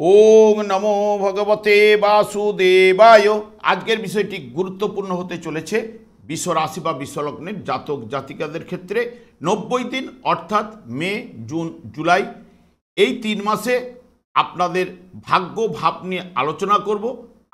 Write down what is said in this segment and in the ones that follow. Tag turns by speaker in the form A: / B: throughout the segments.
A: ওং নমো ভগবতে বাসুদেবায়। আজকের বিষয়টি গুরুত্বপূর্ণ হতে চলেছে বিশ্ব রাশি বা বিশ্বলগ্নের জাতক জাতিকাদের ক্ষেত্রে 90 দিন অর্থাৎ মে, জুন, জুলাই এই 3 মাসে আপনাদের ভাগ্য ভাব নিয়ে আলোচনা করব।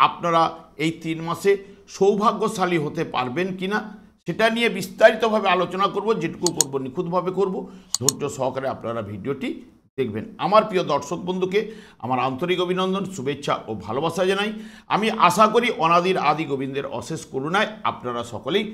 A: আপনারা এই 3 মাসে সৌভাগ্যশালী হতে পারবেন কিনা সেটা নিয়ে বিস্তারিতভাবে আলোচনা করব। যেটুকু করব নিখুঁতভাবে করব। ধৈর্য সহকারে আপনারা ভিডিওটি দেখবেন। আমার প্রিয় দর্শক বন্ধুকে আমার আন্তরিক অভিনন্দন, শুভেচ্ছা ও ভালোবাসা জানাই। আমি আশা করি অনাদির আদি গোবিন্দের অশেষ করুণায় আপনারা সকলেই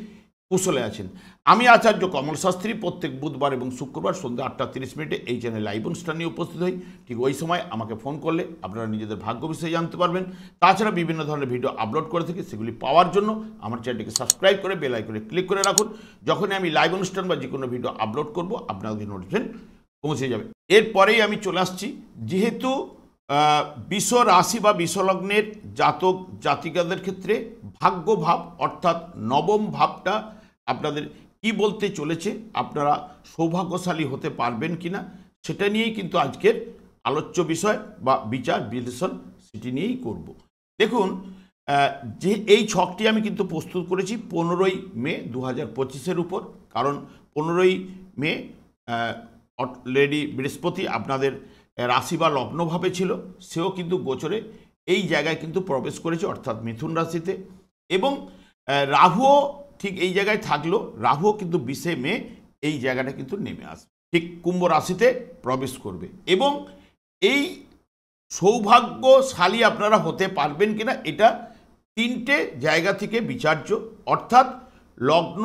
A: কুশলে আছেন। আমি আচার্য কমল শাস্ত্রী প্রত্যেক বুধবার এবং শুক্রবার সন্ধ্যা 8:30 এই চ্যানেল লাইভ অনুষ্ঠান নিয়ে উপস্থিত হই। ঠিক ওই সময় আমাকে ফোন করলে আপনারা নিজেদের ভাগ্য বিষয়ে জানতে পারবেন। তাছাড়া বিভিন্ন ধরনের ভিডিও আপলোড করে থাকি, সেগুলি পাওয়ার জন্য আমার চ্যানেলটিকে সাবস্ক্রাইব করে বেল আইকনে ক্লিক করে রাখুন। যখনই আমি লাইভ অনুষ্ঠান বা যে কোনো ভিডিও আপলোড করব আপনাদের নোটিফিকেশন পৌঁছে যাবে। এরপরেই আমি চলে আসছি, যেহেতু বিশ্ব রাশি বা বিশ্বলগ্নের জাতক জাতিকাদের ক্ষেত্রে ভাগ্য ভাব অর্থাৎ নবম ভাবটা আপনাদের কি বলতে চলেছে, আপনারা সৌভাগ্যশালী হতে পারবেন কিনা সেটা নিয়েই কিন্তু আজকের আলোচ্য বিষয় বা বিচার বিশ্লেষণ সেটি নিয়েই করব। দেখুন, যে এই ছকটি আমি কিন্তু প্রস্তুত করেছি 15ই মে 2025-এর উপর, কারণ 15ই মে অলরেডি বৃহস্পতি আপনাদের রাশি বা লগ্নভাবে ছিল, সেও কিন্তু গোচরে এই জায়গায় কিন্তু প্রবেশ করেছে অর্থাৎ মিথুন রাশিতে, এবং রাহুও ঠিক এই জায়গায় থাকলো। রাহুও কিন্তু 20শে মে এই জায়গাটা কিন্তু নেমে আসবে, ঠিক কুম্ভ রাশিতে প্রবেশ করবে। এবং এই সৌভাগ্যশালী আপনারা হতে পারবেন কিনা এটা 3টে জায়গা থেকে বিচার্য, অর্থাৎ লগ্ন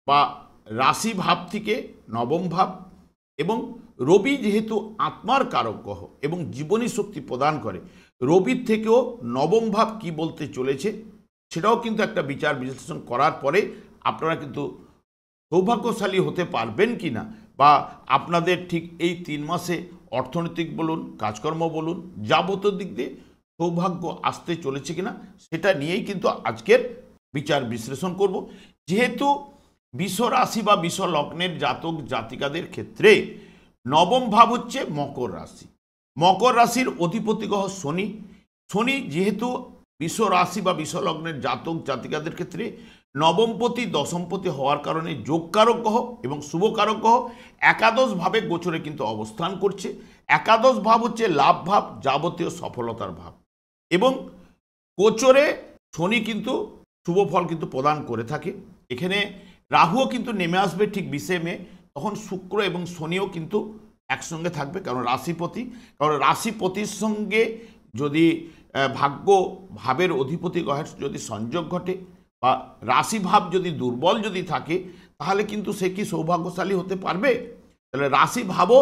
A: বা রাশি ভাব থেকে নবম ভাব, এবং রবি যেহেতু আত্মার কারক গ্রহ এবং জীবনী শক্তি প্রদান করে, রবির থেকেও নবম ভাব কি বলতে চলেছে সেটাও কিন্তু একটা বিচার বিশ্লেষণ করার পরে আপনারা কিন্তু সৌভাগ্যশালী হতে পারবেন কি না, বা আপনাদের ঠিক এই 3 মাসে অর্থনৈতিক বলুন, কাজকর্ম বলুন, যাবতীয় দিক দিয়ে সৌভাগ্য আসতে চলেছে কিনা সেটা নিয়েই কিন্তু আজকের বিচার বিশ্লেষণ করব। যেহেতু বিশ্ব রাশি বা বিশ্ব লগ্নের জাতক জাতিকাদের ক্ষেত্রে নবম ভাব হচ্ছে মকর রাশি। মকর রাশির অধিপতি গ্রহ শনি। শনি যেহেতু বিশ্ব রাশি বা বিশ্ব লগ্নের জাতক জাতিকাদের ক্ষেত্রে নবমপতি দশমপতি হওয়ার কারণে যোগকারক গ্রহ এবং শুভকারক গ্রহ একাদশ ভাবে গোচরে কিন্তু অবস্থান করছে। একাদশ ভাব হচ্ছে লাভ ভাব, যাবতীয় সফলতার ভাব, এবং গোচরে শনি কিন্তু শুভ ফল কিন্তু প্রদান করে থাকে। এখানে রাহুও কিন্তু নেমে আসবে ঠিক 20শে মে, তখন শুক্র এবং শনিও কিন্তু একসঙ্গে থাকবে, কারণ রাশিপতি, কারণ রাশিপতির সঙ্গে যদি ভাগ্য ভাবের অধিপতি গ্রহের যদি সংযোগ ঘটে বা রাশিভাব যদি দুর্বল যদি থাকে, তাহলে কিন্তু সে কি সৌভাগ্যশালী হতে পারবে? তাহলে রাশি ভাবও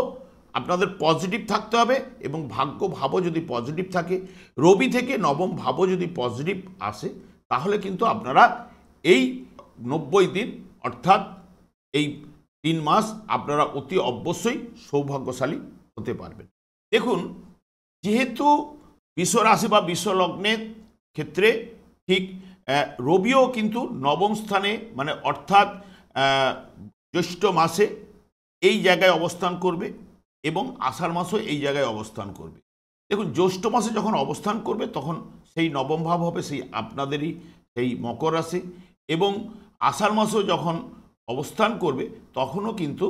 A: আপনাদের পজিটিভ থাকতে হবে, এবং ভাগ্য ভাবও যদি পজিটিভ থাকে, রবি থেকে নবম ভাবও যদি পজিটিভ আসে, তাহলে কিন্তু আপনারা এই 90 দিন অর্থাৎ এই 3 মাস আপনারা অতি অবশ্যই সৌভাগ্যশালী হতে পারবেন। দেখুন, যেহেতু বিশ্ব রাশি বা বিশ্ব লগ্নের ক্ষেত্রে ঠিক রবিও কিন্তু নবম স্থানে, মানে অর্থাৎ জ্যৈষ্ঠ মাসে এই জায়গায় অবস্থান করবে এবং আষাঢ় মাসও এই জায়গায় অবস্থান করবে। দেখুন, জ্যৈষ্ঠ মাসে যখন অবস্থান করবে তখন সেই নবম ভাব হবে সেই আপনাদেরই সেই মকর রাশি, এবং আষাঢ় মাসেও যখন অবস্থান করবে তখনও কিন্তু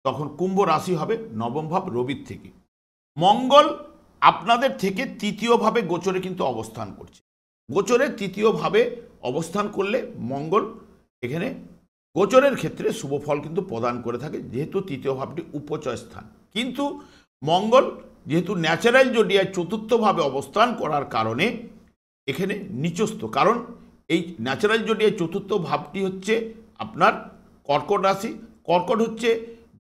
A: তখন কুম্ভ রাশি হবে নবম ভাব রবির থেকে। মঙ্গল আপনাদের থেকে তৃতীয়ভাবে গোচরে কিন্তু অবস্থান করছে। গোচরে তৃতীয়ভাবে অবস্থান করলে মঙ্গল এখানে গোচরের ক্ষেত্রে শুভ ফল কিন্তু প্রদান করে থাকে, যেহেতু তৃতীয় ভাবটি উপচয় স্থান। কিন্তু মঙ্গল যেহেতু ন্যাচারাল জোডিয়ায় চতুর্থভাবে অবস্থান করার কারণে এখানে নিচস্থ, কারণ এই ন্যাচারাল জোডিয়ায় চতুর্থ ভাবটি হচ্ছে আপনার কর্কট রাশি। কর্কট হচ্ছে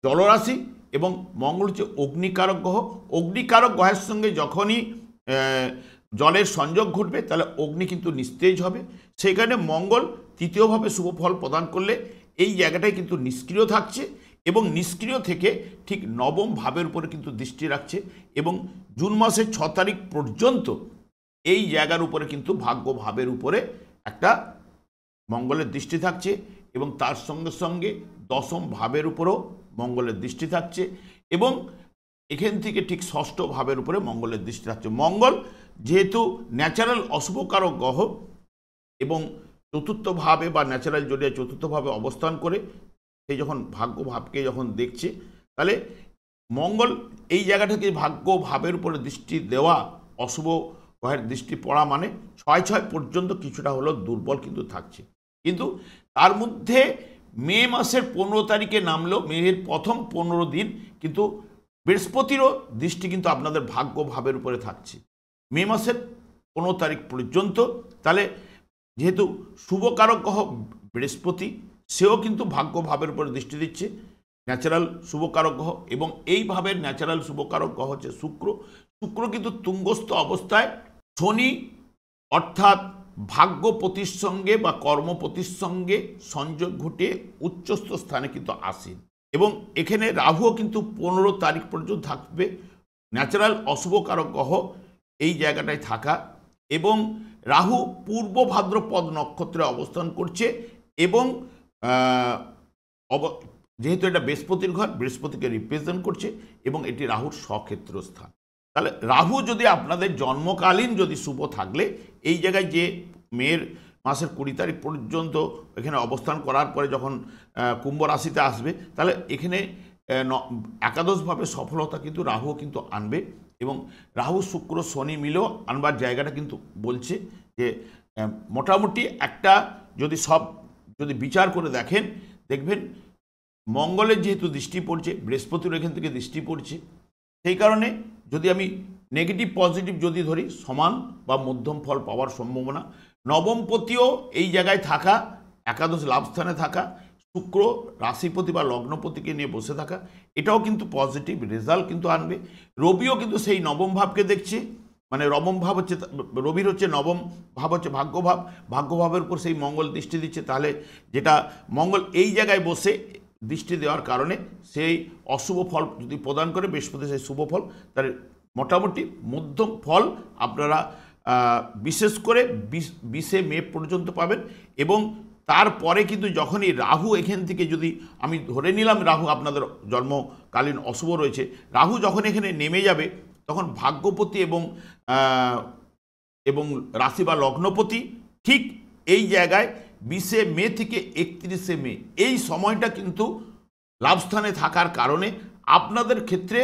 A: জলরাশি এবং মঙ্গল হচ্ছে অগ্নিকারক গ্রহ। অগ্নিকারক গ্রহের সঙ্গে যখনই জলের সংযোগ ঘটবে তাহলে অগ্নি কিন্তু নিস্তেজ হবে। সেখানে মঙ্গল তৃতীয়ভাবে শুভ ফল প্রদান করলে এই জায়গাটায় কিন্তু নিষ্ক্রিয় থাকছে, এবং নিষ্ক্রিয় থেকে ঠিক নবম ভাবের উপরে কিন্তু দৃষ্টি রাখছে, এবং জুন মাসের 6 তারিখ পর্যন্ত এই জায়গার উপরে কিন্তু ভাগ্য ভাবের উপরে একটা মঙ্গলের দৃষ্টি থাকছে, এবং তার সঙ্গে সঙ্গে দশম ভাবের উপরেও মঙ্গলের দৃষ্টি থাকছে, এবং এখান থেকে ঠিক ষষ্ঠ ভাবের উপরে মঙ্গলের দৃষ্টি থাকছে। মঙ্গল যেহেতু ন্যাচারাল অশুভকারক গ্রহ এবং চতুর্থ ভাবে বা ন্যাচারাল জোডিয়ায় চতুর্থ ভাবে অবস্থান করে সেই যখন ভাগ্য ভাবকে যখন দেখছে, তাহলে মঙ্গল এই জায়গা থেকে ভাগ্য ভাবের উপরে দৃষ্টি দেওয়া, অশুভ গ্রহের দৃষ্টি পড়া মানে 6 পর্যন্ত কিছুটা হলেও দুর্বল কিন্তু থাকছে। কিন্তু তার মধ্যে মে মাসের 15 তারিখে নামলেও মেয়ের প্রথম 15 দিন কিন্তু বৃহস্পতিরও দৃষ্টি কিন্তু আপনাদের ভাগ্য ভাবের উপরে থাকছে মে মাসের 15 তারিখ পর্যন্ত। তাহলে যেহেতু শুভকারক গ্রহ বৃহস্পতি, সেও কিন্তু ভাগ্য ভাবের উপরে দৃষ্টি দিচ্ছে, ন্যাচারাল শুভকারক গ্রহ। এবং এই ভাবের ন্যাচারাল শুভকারক গ্রহ হচ্ছে শুক্র। শুক্র কিন্তু তুঙ্গস্থ অবস্থায় শনি অর্থাৎ ভাগ্যপতির সঙ্গে বা কর্মপতির সঙ্গে সংযোগ ঘটে উচ্চস্থ স্থানে কিন্তু আসেন। এবং এখানে রাহুও কিন্তু 15 তারিখ পর্যন্ত থাকবে। ন্যাচারাল অশুভকারক গ্রহ এই জায়গাটায় থাকা, এবং রাহু পূর্ব ভাদ্রপদ নক্ষত্রে অবস্থান করছে। এবং যেহেতু এটা বৃহস্পতির ঘর, বৃহস্পতিকে রিপ্রেজেন্ট করছে এবং এটি রাহুর স্বক্ষেত্র স্থান। তাহলে রাহু যদি আপনাদের জন্মকালীন যদি শুভ থাকলে, এই জায়গায় যে মের মাসের 20 তারিখ পর্যন্ত এখানে অবস্থান করার পরে যখন কুম্ভ রাশিতে আসবে, তাহলে এখানে একাদশভাবে সফলতা কিন্তু রাহুও কিন্তু আনবে। এবং রাহু শুক্র শনি মিলেও আনবার জায়গাটা কিন্তু বলছে যে মোটামুটি একটা যদি বিচার করে দেখেন, দেখবেন মঙ্গলের যেহেতু দৃষ্টি পড়ছে, বৃহস্পতির এখান থেকে দৃষ্টি পড়ছে, সেই কারণে যদি আমি নেগেটিভ পজিটিভ যদি ধরি, সমান বা মধ্যম ফল পাওয়ার সম্ভাবনা। নবমপতিও এই জায়গায় থাকা, একাদশ লাভস্থানে থাকা, শুক্র রাশিপতি বা লগ্নপতিকে নিয়ে বসে থাকা, এটাও কিন্তু পজিটিভ রেজাল্ট কিন্তু আনবে। রবিও কিন্তু সেই নবম ভাবকে দেখছে, মানে নবম ভাব হচ্ছে রবির হচ্ছে নবম ভাব হচ্ছে ভাগ্যভাব, ভাগ্যভাবের উপর সেই মঙ্গল দৃষ্টি দিচ্ছে। তাহলে যেটা মঙ্গল এই জায়গায় বসে দৃষ্টি দেওয়ার কারণে সেই অশুভ ফল যদি প্রদান করে, বৃহস্পতি সেই শুভ ফল, তাহলে মোটামুটি মধ্যম ফল আপনারা বিশেষ করে 20 মে পর্যন্ত পাবেন। এবং তারপরে কিন্তু যখনই রাহু এখান থেকে, যদি আমি ধরে নিলাম রাহু আপনাদের জন্মকালীন অশুভ রয়েছে, রাহু যখন এখানে নেমে যাবে, তখন ভাগ্যপতি এবং রাশি বা লগ্নপতি ঠিক এই জায়গায় 20 মে থেকে 31 মে এই সময়টা কিন্তু লাভস্থানে থাকার কারণে আপনাদের ক্ষেত্রে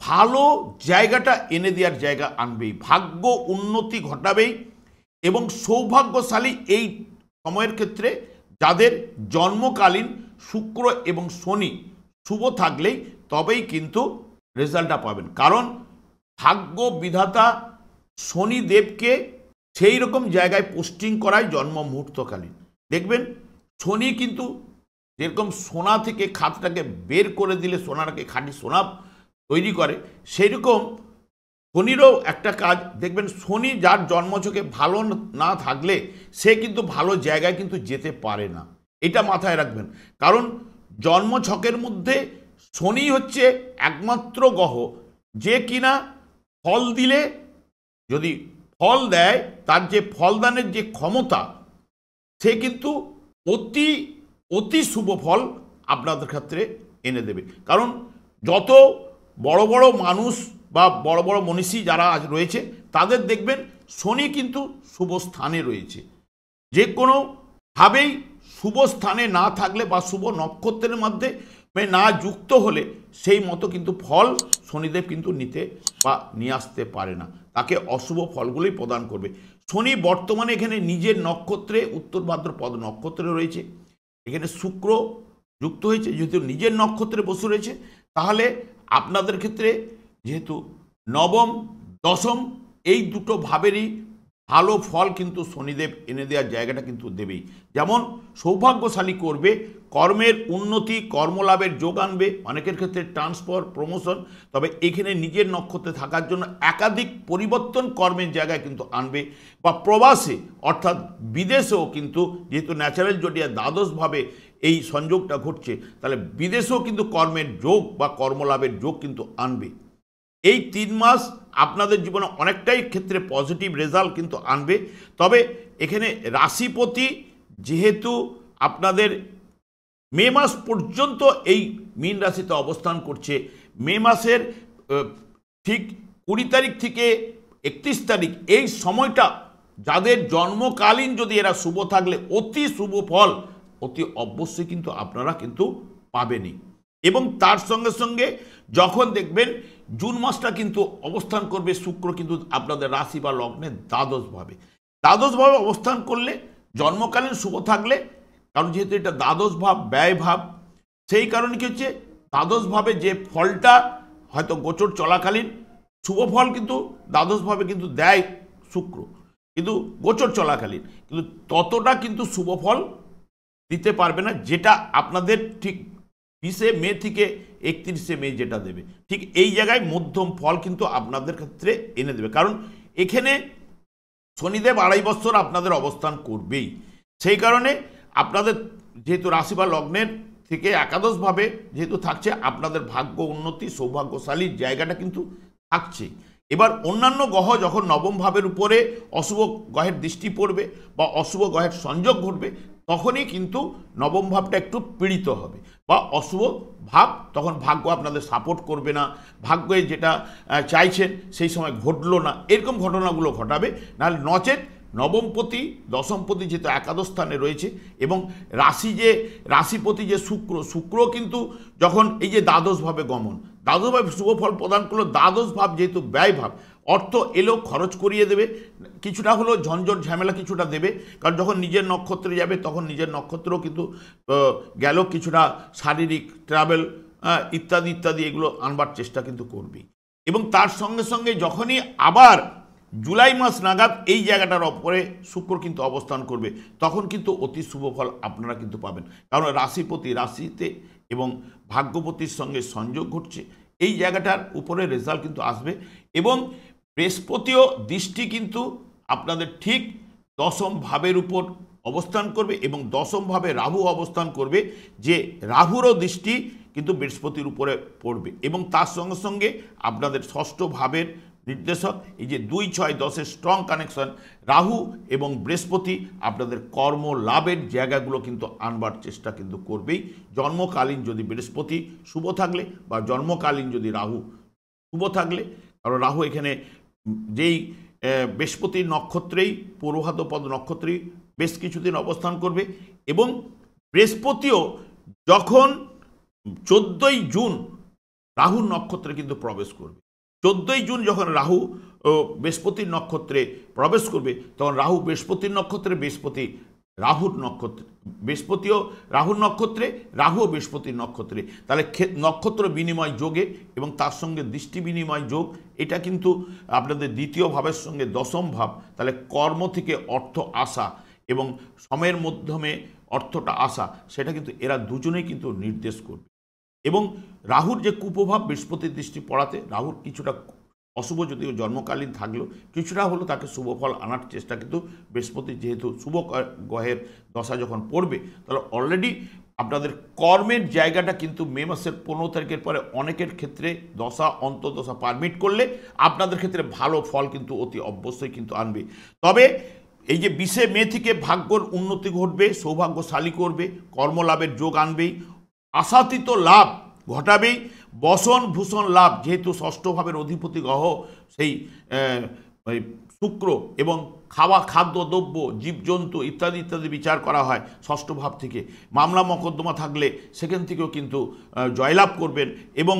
A: ভালো জায়গাটা এনে দেওয়ার জায়গা আনবেই, ভাগ্য উন্নতি ঘটাবেই। এবং সৌভাগ্যশালী এই সময়ের ক্ষেত্রে যাদের জন্মকালীন শুক্র এবং শনি শুভ থাকলেই তবেই কিন্তু রেজাল্টটা পাবেন। কারণ ভাগ্য বিধাতা শনিদেবকে সেই রকম জায়গায় পোস্টিং করায় জন্ম মুহূর্তকালীন। দেখবেন শনি কিন্তু যেরকম সোনা থেকে খাতটাকে বের করে দিলে সোনাটাকে খাঁটি সোনা তৈরি করে, সেই রকম শনিরও একটা কাজ। দেখবেন শনি যার জন্মছকে ভালো না থাকলে সে কিন্তু ভালো জায়গায় কিন্তু যেতে পারে না, এটা মাথায় রাখবেন। কারণ জন্মছকের মধ্যে শনি হচ্ছে একমাত্র গ্রহ যে কিনা ফল দিলে, যদি ফল দেয়, তার যে ফলদানের যে ক্ষমতা, সে কিন্তু অতি শুভ ফল আপনাদের ক্ষেত্রে এনে দেবে। কারণ যত বড় বড় মানুষ বা বড় বড় মনীষী যারা আজ রয়েছে, তাদের দেখবেন শনি কিন্তু শুভ স্থানে রয়েছে। যে কোনোভাবেই শুভ স্থানে না থাকলে বা শুভ নক্ষত্রের মধ্যে না যুক্ত হলে সেই মতো কিন্তু ফল শনিদেব কিন্তু নিয়ে আসতে পারে না, তাকে অশুভ ফলগুলোই প্রদান করবে। শনি বর্তমানে এখানে নিজের নক্ষত্রে, উত্তর ভাদ্রপদ নক্ষত্রে রয়েছে, এখানে শুক্র যুক্ত হয়েছে, যেহেতু নিজের নক্ষত্রে বসে রয়েছে, তাহলে আপনাদের ক্ষেত্রে যেহেতু নবম দশম এই দুটো ভাবেরই ভালো ফল কিন্তু শনিদেব এনে দেওয়ার জায়গাটা কিন্তু দেবেই। যেমন সৌভাগ্যশালী করবে, কর্মের উন্নতি, কর্মলাভের যোগ আনবে, অনেকের ক্ষেত্রে ট্রান্সফার, প্রমোশন। তবে এখানে নিজের নক্ষত্রে থাকার জন্য একাধিক পরিবর্তন কর্মের জায়গায় কিন্তু আনবে, বা প্রবাসে অর্থাৎ বিদেশেও কিন্তু, যেহেতু ন্যাচারাল জোডিয়া দ্বাদশভাবে এই সংযোগটা ঘটছে, তাহলে বিদেশেও কিন্তু কর্মের যোগ বা কর্মলাভের যোগ কিন্তু আনবে। এই 3 মাস আপনাদের জীবনে অনেকটাই ক্ষেত্রে পজিটিভ রেজাল্ট কিন্তু আনবে। তবে এখানে রাশিপতি যেহেতু আপনাদের মে মাস পর্যন্ত এই মীন রাশিতে অবস্থান করছে, মে মাসের ঠিক 20 তারিখ থেকে 31 তারিখ এই সময়টা যাদের জন্মকালীন যদি এরা শুভ থাকলে অতি শুভ ফল অতি অবশ্যই কিন্তু আপনারা কিন্তু পাবেনই। এবং তার সঙ্গে সঙ্গে যখন দেখবেন জুন মাসটা কিন্তু অবস্থান করবে শুক্র কিন্তু আপনাদের রাশি বা লগ্নে দ্বাদশভাবে অবস্থান করলে জন্মকালীন শুভ থাকলে, কারণ যেহেতু এটা দ্বাদশ ভাব ব্যয় ভাব, সেই কারণে কি হচ্ছে দ্বাদশভাবে যে ফলটা হয়তো গোচর চলাকালীন শুভ ফল কিন্তু দ্বাদশভাবে কিন্তু দেয় শুক্র, কিন্তু গোচর চলাকালীন কিন্তু ততটা কিন্তু শুভ ফল দিতে পারবে না, যেটা আপনাদের ঠিক 20 মে থেকে 31 মে যেটা দেবে, ঠিক এই জায়গায় মধ্যম ফল কিন্তু আপনাদের ক্ষেত্রে এনে দেবে। কারণ এখানে শনিদেব 2.5 বছর আপনাদের অবস্থান করবেই, সেই কারণে আপনাদের যেহেতু রাশি বা লগ্নের থেকে একাদশভাবে যেহেতু থাকছে, আপনাদের ভাগ্য উন্নতি সৌভাগ্যশালীর জায়গাটা কিন্তু থাকছে। এবার অন্যান্য গ্রহ যখন নবম ভাবের উপরে অশুভ গ্রহের দৃষ্টি পড়বে বা অশুভ গ্রহের সংযোগ ঘটবে, তখনই কিন্তু নবম ভাবটা একটু পীড়িত হবে বা অশুভ ভাব, তখন ভাগ্য আপনাদের সাপোর্ট করবে না, ভাগ্যে যেটা চাইছেন সেই সময় ঘটলো না, এরকম ঘটনাগুলো ঘটাবে। নাহলে নচেত নবমপতি দশমপতি যেহেতু একাদশ স্থানে রয়েছে এবং রাশিপতি যে শুক্র কিন্তু যখন এই যে দ্বাদশভাবে গমন, দ্বাদশভাবে শুভ ফল প্রদান করলো, দ্বাদশ ভাব যেহেতু ব্যয় ভাব, অর্থ এলেও খরচ করিয়ে দেবে, কিছুটা হলেও ঝঞ্ঝট ঝামেলা কিছুটা দেবে, কারণ যখন নিজের নক্ষত্রে যাবে তখন নিজের নক্ষত্রও কিন্তু গেল, কিছুটা শারীরিক ট্রাভেল ইত্যাদি ইত্যাদি এগুলো আনবার চেষ্টা কিন্তু করবেই। এবং তার সঙ্গে সঙ্গে যখনই আবার জুলাই মাস নাগাদ এই জায়গাটার ওপরে শুক্র কিন্তু অবস্থান করবে, তখন কিন্তু অতি শুভ ফল আপনারা কিন্তু পাবেন, কারণ রাশিপতি রাশিতে এবং ভাগ্যপতির সঙ্গে সংযোগ ঘটছে, এই জায়গাটার উপরে রেজাল্ট কিন্তু আসবে। এবং বৃহস্পতিও দৃষ্টি কিন্তু আপনাদের ঠিক দশম ভাবের উপর অবস্থান করবে এবং দশম ভাবে রাহু অবস্থান করবে, যে রাহুরও দৃষ্টি কিন্তু বৃহস্পতির উপরে পড়বে এবং তার সঙ্গে সঙ্গে আপনাদের ষষ্ঠ ভাবের নির্দেশক এই যে 2, 6, 10-এর স্ট্রং কানেকশন রাহু এবং বৃহস্পতি আপনাদের কর্ম লাভের জায়গাগুলো কিন্তু আনবার চেষ্টা কিন্তু করবেই। জন্মকালীন যদি বৃহস্পতি শুভ থাকলে বা জন্মকালীন যদি রাহু শুভ থাকলে, কারণ রাহু এখানে যেই বৃহস্পতির নক্ষত্রেই পূর্বভাদ্রপদ নক্ষত্রেই বেশ কিছুদিন অবস্থান করবে এবং বৃহস্পতিও যখন 14ই জুন রাহুর নক্ষত্রে কিন্তু প্রবেশ করবে। 14ই জুন যখন রাহু বৃহস্পতির নক্ষত্রে প্রবেশ করবে, তখন রাহু বৃহস্পতির নক্ষত্রে, বৃহস্পতি রাহুর নক্ষত্রে, বৃহস্পতিও রাহুর নক্ষত্রে, রাহুও বৃহস্পতির নক্ষত্রে, তাহলে নক্ষত্র বিনিময় যোগে এবং তার সঙ্গে দৃষ্টি বিনিময় যোগ, এটা কিন্তু আপনাদের দ্বিতীয় ভাবের সঙ্গে দশম ভাব, তাহলে কর্ম থেকে অর্থ আসা এবং সময়ের মাধ্যমে অর্থটা আসা, সেটা কিন্তু এরা দুজনেই কিন্তু নির্দেশ করবে। এবং রাহুর যে কুপ্রভাব বৃহস্পতির দৃষ্টি পড়াতে, রাহুর কিছুটা অশুভ যদিও জন্মকালীন থাকলেও কিছুটা হলো তাকে শুভ ফল আনার চেষ্টা কিন্তু বৃহস্পতি, যেহেতু শুভ গ্রহের দশা যখন পড়বে, তাহলে অলরেডি আপনাদের কর্মের জায়গাটা কিন্তু মে মাসের 15 তারিখের পরে অনেকের ক্ষেত্রে দশা অন্তর্দশা পারমিট করলে আপনাদের ক্ষেত্রে ভালো ফল কিন্তু অতি অবশ্যই কিন্তু আনবে। তবে এই যে 20 মে থেকে ভাগ্যর উন্নতি ঘটবে, সৌভাগ্যশালী করবে, কর্মলাভের যোগ আনবেই, আশাতীত লাভ ঘটাবেই, বসন ভূষণ লাভ, যেহেতু ষষ্ঠ ভাবের অধিপতি গ্রহ সেই শুক্র এবং খাদ্য দ্রব্য জীবজন্তু ইত্যাদি ইত্যাদি বিচার করা হয় ষষ্ঠ ভাব থেকে, মামলা মকদ্দমা থাকলে সেখান থেকেও কিন্তু জয়লাভ করবেন এবং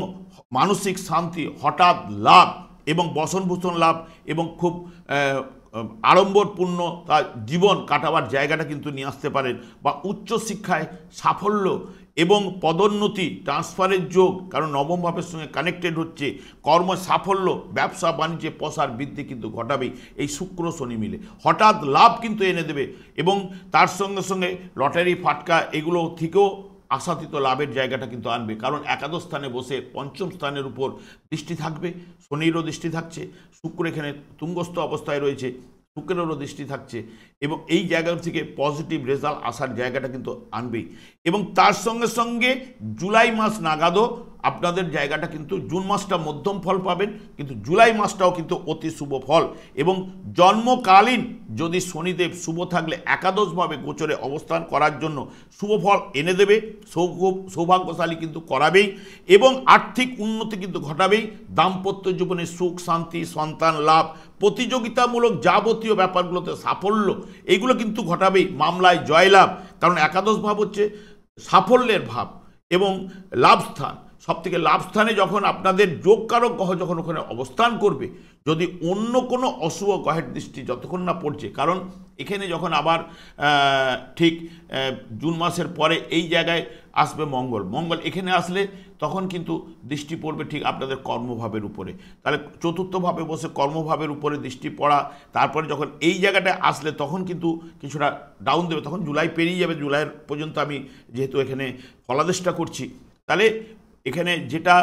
A: মানসিক শান্তি, হঠাৎ লাভ এবং বসনভূষণ লাভ এবং খুব আড়ম্বরপূর্ণ তার জীবন কাটাবার জায়গাটা কিন্তু নিয়ে আসতে পারেন, বা উচ্চশিক্ষায় সাফল্য এবং পদোন্নতি ট্রান্সফারের যোগ, কারণ নবম ভাবের সঙ্গে কানেক্টেড হচ্ছে, কর্ম সাফল্য, ব্যবসা বাণিজ্যে প্রসার বৃদ্ধি কিন্তু ঘটাবেই এই শুক্র শনি মিলে, হঠাৎ লাভ কিন্তু এনে দেবে এবং তার সঙ্গে সঙ্গে লটারি ফাটকা এগুলো থেকেও আশাতীত লাভের জায়গাটা কিন্তু আনবে, কারণ একাদশ স্থানে বসে পঞ্চম স্থানের উপর দৃষ্টি থাকবে, শনিরও দৃষ্টি থাকছে, শুক্র এখানে তুঙ্গস্থ অবস্থায় রয়েছে, শুক্রেরও দৃষ্টি থাকছে এবং এই জায়গা থেকে পজিটিভ রেজাল্ট আসার জায়গাটা কিন্তু আনবেই। এবং তার সঙ্গে সঙ্গে জুলাই মাস নাগাদও আপনাদের জায়গাটা কিন্তু জুন মাসটা মধ্যম ফল পাবেন, কিন্তু জুলাই মাসটাও কিন্তু অতি শুভ ফল। এবং জন্মকালীন যদি শনিদেব শুভ থাকলে একাদশভাবে গোচরে অবস্থান করার জন্য শুভ ফল এনে দেবে, সৌভাগ্যশালী কিন্তু করাবেই এবং আর্থিক উন্নতি কিন্তু ঘটাবেই। দাম্পত্য জীবনে সুখ শান্তি, সন্তান লাভ, প্রতিযোগিতামূলক যাবতীয় ব্যাপারগুলোতে সাফল্য, এগুলো কিন্তু ঘটাবেই। মামলায় জয়লাভ, কারণ একাদশ ভাব হচ্ছে সাফল্যের ভাব এবং লাভস্থান। সবথেকে লাভস্থানে যখন আপনাদের যোগকারক গ্রহ যখন ওখানে অবস্থান করবে, যদি অন্য কোনো অশুভ গ্রহের দৃষ্টি যতক্ষণ না পড়ছে, কারণ এখানে যখন আবার ঠিক জুন মাসের পরে এই জায়গায় আসবে মঙ্গল, এখানে আসলে তখন কিন্তু দৃষ্টি পড়বে ঠিক আপনাদের কর্মভাবের উপরে। তাহলে চতুর্থভাবে বসে কর্মভাবের উপরে দৃষ্টি পড়া, তারপরে যখন এই জায়গাটায় আসলে তখন কিন্তু কিছুটা ডাউন দেবে। তখন জুলাই পেরিয়ে যাবে, জুলাইয়ের পর্যন্ত আমি যেহেতু এখানে ফলাদেশটা করছি, তাহলে এখানে যেটা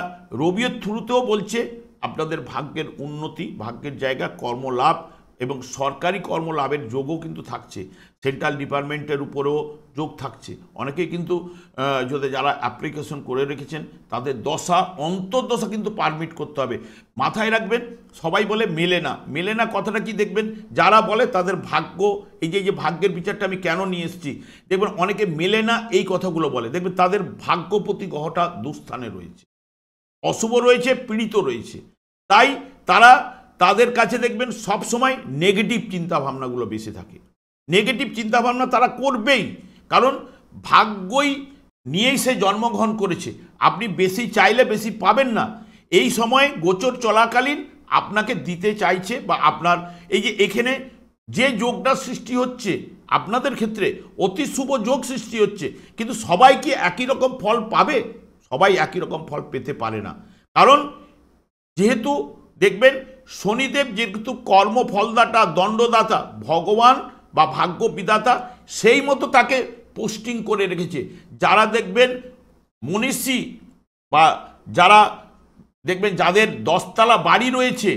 A: রবির থ্রুতেও বলছে আপনাদের ভাগ্যের উন্নতি, ভাগ্যের জায়গা, কর্মলাভ এবং সরকারি কর্মলাভের যোগও কিন্তু থাকছে। সেন্ট্রাল ডিপার্টমেন্টের উপরেও যোগ থাকছে। অনেকেই কিন্তু যদি যারা অ্যাপ্লিকেশন করে রেখেছেন তাদের দশা, অন্তর্দশা কিন্তু পারমিট করতে হবে। মাথায় রাখবেন, সবাই বলে মেলে না কথাটা কি দেখবেন, যারা বলে তাদের ভাগ্য, এই যে ভাগ্যের বিচারটা আমি কেন নিয়ে এসেছি, দেখবেন অনেকে মেলে না এই কথাগুলো বলে, দেখবেন তাদের ভাগ্যপতি গ্রহটা দুস্থানে রয়েছে, অশুভ রয়েছে, পীড়িত রয়েছে। তাই তাদের কাছে দেখবেন সবসময় নেগেটিভ চিন্তাভাবনাগুলো বেশি থাকে। নেগেটিভ চিন্তাভাবনা তারা করবেই, কারণ ভাগ্যই নিয়েই সে জন্মগ্রহণ করেছে। আপনি বেশি চাইলে বেশি পাবেন না। এই সময় গোচর চলাকালীন আপনাকে দিতে চাইছে, বা আপনার এই যে এখানে যে যোগটা সৃষ্টি হচ্ছে আপনাদের ক্ষেত্রে অতি শুভ যোগ সৃষ্টি হচ্ছে, কিন্তু সবাই কি একই রকম ফল পাবে? সবাই একই রকম ফল পেতে পারে না। কারণ যেহেতু দেখবেন শনিদেব যেহেতু কর্মফলদাতা, দণ্ডদাতা, ভগবান বা ভাগ্য বিধাতা, সেই মতো তাকে পোস্টিং করে রেখেছে। যারা দেখবেন মনীষী বা যারা দেখবেন যাদের 10তলা বাড়ি রয়েছে,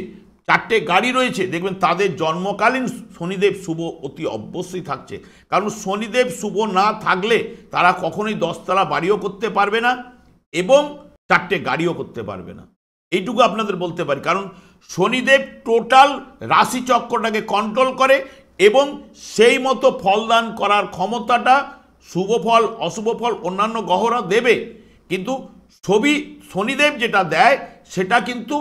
A: 4টে গাড়ি রয়েছে, দেখবেন তাদের জন্মকালীন শনিদেব শুভ অতি অবশ্যই থাকছে। কারণ শনিদেব শুভ না থাকলে তারা কখনোই 10তলা বাড়িও করতে পারবে না এবং 4টে গাড়িও করতে পারবে না, এইটুকু আপনাদের বলতে পারি। কারণ শনিদেব টোটাল রাশিচক্রটাকে কন্ট্রোল করে এবং সেই মতো ফলদান করার ক্ষমতাটা শুভ ফল, অশুভ ফল অন্যান্য গ্রহরা দেবে, কিন্তু শনিদেব যেটা দেয় সেটা কিন্তু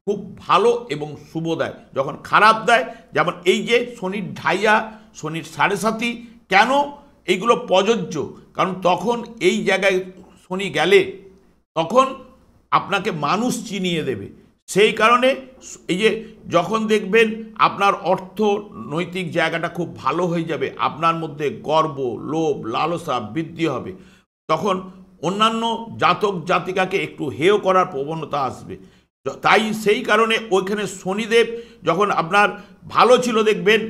A: খুব ভালো এবং শুভ দেয়। যখন খারাপ দেয়, যেমন এই যে শনির ঢাইয়া, শনির 7.5, কেন এইগুলো প্রযোজ্য? কারণ তখন এই জায়গায় শনি গেলে তখন আপনাকে মানুষ চিনিয়ে দেবে। সেই কারণে এই যে যখন দেখবেন আপনার অর্থনৈতিক জায়গাটা খুব ভালো হয়ে যাবে, আপনার মধ্যে গর্ব, লোভ, লালসা বৃদ্ধি হবে, তখন অন্যান্য জাতক জাতিকাকে একটু হেয় করার প্রবণতা আসবে। তাই সেই কারণে ওইখানে শনিদেব যখন আপনার ভালো ছিল, দেখবেন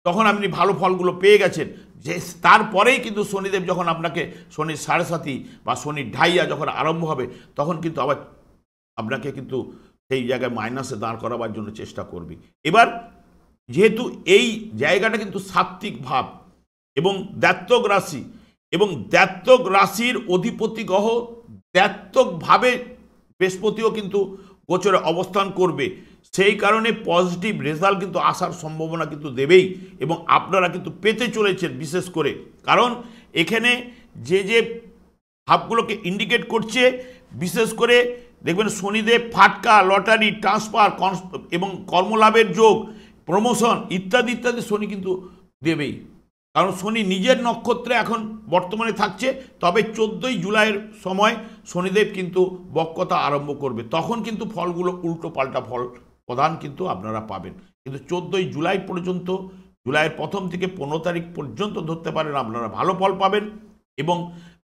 A: তখন আপনি ভালো ফলগুলো পেয়ে গেছেন। যে তারপরেই কিন্তু শনিদেব যখন আপনাকে শনির 7.5 বা শনির ঢাইয়া যখন আরম্ভ হবে, তখন কিন্তু আবার আপনাকে কিন্তু সেই জায়গায় মাইনাসে দাঁড় করাবার জন্য চেষ্টা করবে। এবার যেহেতু এই জায়গাটা কিন্তু সাত্ত্বিক ভাব এবং দ্ব্যর্থক রাশি, এবং দ্ব্যর্থক রাশির অধিপতি গ্রহ দ্ব্যর্থকভাবে বৃহস্পতিও কিন্তু গোচরে অবস্থান করবে। সেই কারণে পজিটিভ রেজাল্ট কিন্তু আসার সম্ভাবনা কিন্তু দেবেই, এবং আপনারা কিন্তু পেতে চলেছেন। বিশেষ করে কারণ এখানে যে ভাবগুলোকে ইন্ডিকেট করছে, বিশেষ করে দেখবেন শনিদেব ফাটকা, লটারি, ট্রান্সফার এবং কর্মলাভের যোগ, প্রমোশন ইত্যাদি ইত্যাদি শনি কিন্তু দেবেই। কারণ শনি নিজের নক্ষত্রে এখন বর্তমানে থাকছে, তবে 14ই জুলাইয়ের সময় শনিদেব কিন্তু বক্রতা আরম্ভ করবে, তখন কিন্তু ফলগুলো উল্টো পাল্টা ফল প্রদান কিন্তু আপনারা পাবেন। কিন্তু 14ই জুলাই পর্যন্ত, জুলাইয়ের 1ম থেকে 15 তারিখ পর্যন্ত ধরতে পারেন আপনারা ভালো ফল পাবেন, এবং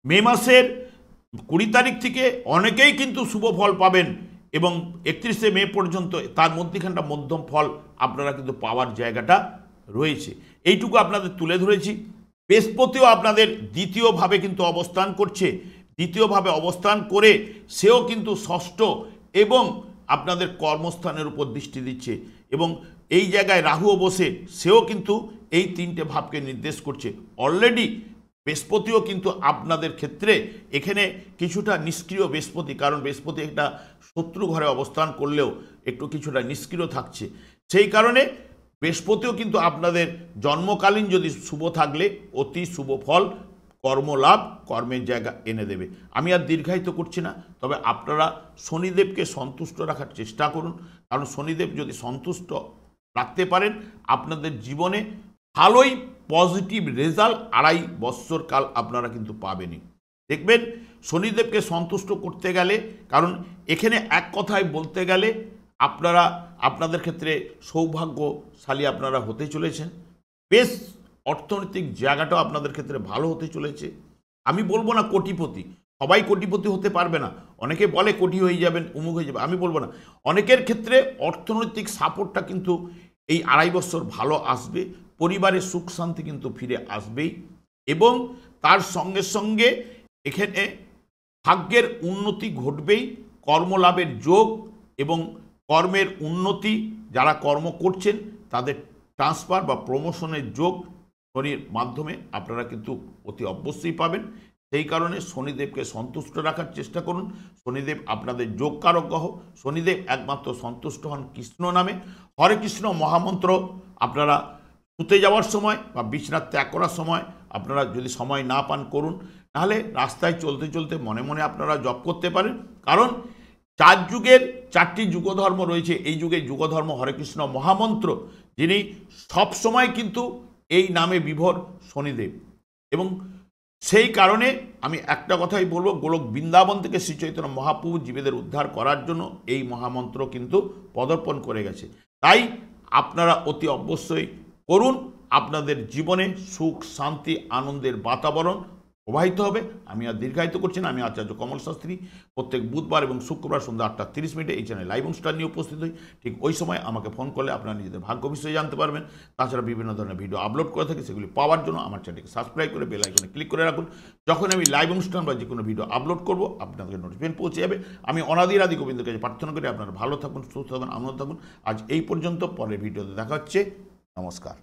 A: মে মাসের 20 তারিখ থেকে অনেকেই কিন্তু শুভ ফল পাবেন, এবং 31শে মে পর্যন্ত তার মধ্যেখানটা মধ্যম ফল আপনারা কিন্তু পাওয়ার জায়গাটা রয়েছে। এইটুকু আপনাদের তুলে ধরেছি। বৃহস্পতিও আপনাদের দ্বিতীয়ভাবে কিন্তু অবস্থান করছে, দ্বিতীয়ভাবে অবস্থান করে সেও কিন্তু ষষ্ঠ এবং আপনাদের কর্মস্থানের উপর দৃষ্টি দিচ্ছে, এবং এই জায়গায় রাহুও বসে সেও কিন্তু এই 3টে ভাবকে নির্দেশ করছে। অলরেডি বৃহস্পতিও কিন্তু আপনাদের ক্ষেত্রে এখানে কিছুটা নিষ্ক্রিয় বৃহস্পতি, কারণ বৃহস্পতি একটা শত্রু ঘরে অবস্থান করলেও একটু কিছুটা নিষ্ক্রিয় থাকছে। সেই কারণে বৃহস্পতিও কিন্তু আপনাদের জন্মকালীন যদি শুভ থাকলে অতি শুভ ফল, কর্মলাভ, কর্মের জায়গা এনে দেবে। আমি আর দীর্ঘায়িত করছি না, তবে আপনারা শনিদেবকে সন্তুষ্ট রাখার চেষ্টা করুন, কারণ শনিদেব যদি সন্তুষ্ট রাখতে পারেন আপনাদের জীবনে ভালোই পজিটিভ রেজাল্ট 2.5 বৎসর কাল আপনারা কিন্তু পাবেনই। দেখবেন শনিদেবকে সন্তুষ্ট করতে গেলে, কারণ এখানে এক কথায় বলতে গেলে আপনারা আপনাদের ক্ষেত্রে সৌভাগ্যশালী আপনারা হতে চলেছেন, বেশ অর্থনৈতিক জায়গাটাও আপনাদের ক্ষেত্রে ভালো হতে চলেছে। আমি বলবো না কোটিপতি, সবাই কোটিপতি হতে পারবে না, অনেকে বলে কোটি হয়ে যাবেন, উমুক হয়ে যাবে, আমি বলবো না। অনেকের ক্ষেত্রে অর্থনৈতিক সাপোর্টটা কিন্তু এই 2.5 বছর ভালো আসবে, পরিবারের সুখ শান্তি কিন্তু ফিরে আসবেই, এবং তার সঙ্গে সঙ্গে এখানে ভাগ্যের উন্নতি ঘটবেই, কর্মলাভের যোগ এবং কর্মের উন্নতি, যারা কর্ম করছেন তাদের ট্রান্সফার বা প্রমোশনের যোগ শনির মাধ্যমে আপনারা কিন্তু অতি অবশ্যই পাবেন। সেই কারণে শনিদেবকে সন্তুষ্ট রাখার চেষ্টা করুন। শনিদেব আপনাদের যোগকারক গ্রহ। শনিদেব একমাত্র সন্তুষ্ট হন কৃষ্ণ নামে। হরে কৃষ্ণ মহামন্ত্র আপনারা শুতে যাওয়ার সময় বা বিছানা ত্যাগ করার সময় আপনারা যদি সময় না পান করুন, নাহলে রাস্তায় চলতে চলতে মনে মনে আপনারা জপ করতে পারেন, কারণ 4 যুগের 4টি যুগধর্ম রয়েছে। এই যুগে যুগধর্ম হরে কৃষ্ণ মহামন্ত্র, যিনি সবসময় কিন্তু এই নামে বিভোর শনিদেব। এবং সেই কারণে আমি একটা কথাই বলবো, গোলক বৃন্দাবন থেকে শ্রী চৈতন্য মহাপ্রভু জীবেদের উদ্ধার করার জন্য এই মহামন্ত্র কিন্তু পদার্পণ করে গেছে। তাই আপনারা অতি অবশ্যই করুন, আপনাদের জীবনে সুখ শান্তি আনন্দের বাতাবরণ প্রবাহিত হবে। আমি আর দীর্ঘায়িত করছি না, আমি আচার্য কমল শাস্ত্রী প্রত্যেক বুধবার এবং শুক্রবার সন্ধ্যা 8:30 এই চ্যানেলে লাইভ অনুষ্ঠান নিয়ে উপস্থিত হই। ঠিক ওই সময় আমাকে ফোন করলে আপনারা নিজেদের ভাগ্য বিষয়ে জানতে পারবেন। তাছাড়া বিভিন্ন ধরনের ভিডিও আপলোড করে থাকি, সেগুলি পাওয়ার জন্য আমার চ্যানেলকে সাবস্ক্রাইব করে বেল আইকনে ক্লিক করে রাখুন। যখন আমি লাইভ অনুষ্ঠান বা যে কোনো ভিডিও আপলোড করব আপনাদের নোটিফিকেশন পৌঁছে যাবে। আমি অনাদির আদি গোবিন্দের কাছে প্রার্থনা করি আপনারা ভালো থাকুন, সুস্থ থাকুন, আনন্দ থাকুন। আজ এই পর্যন্ত, পরের ভিডিওতে দেখা হচ্ছে। নমস্কার।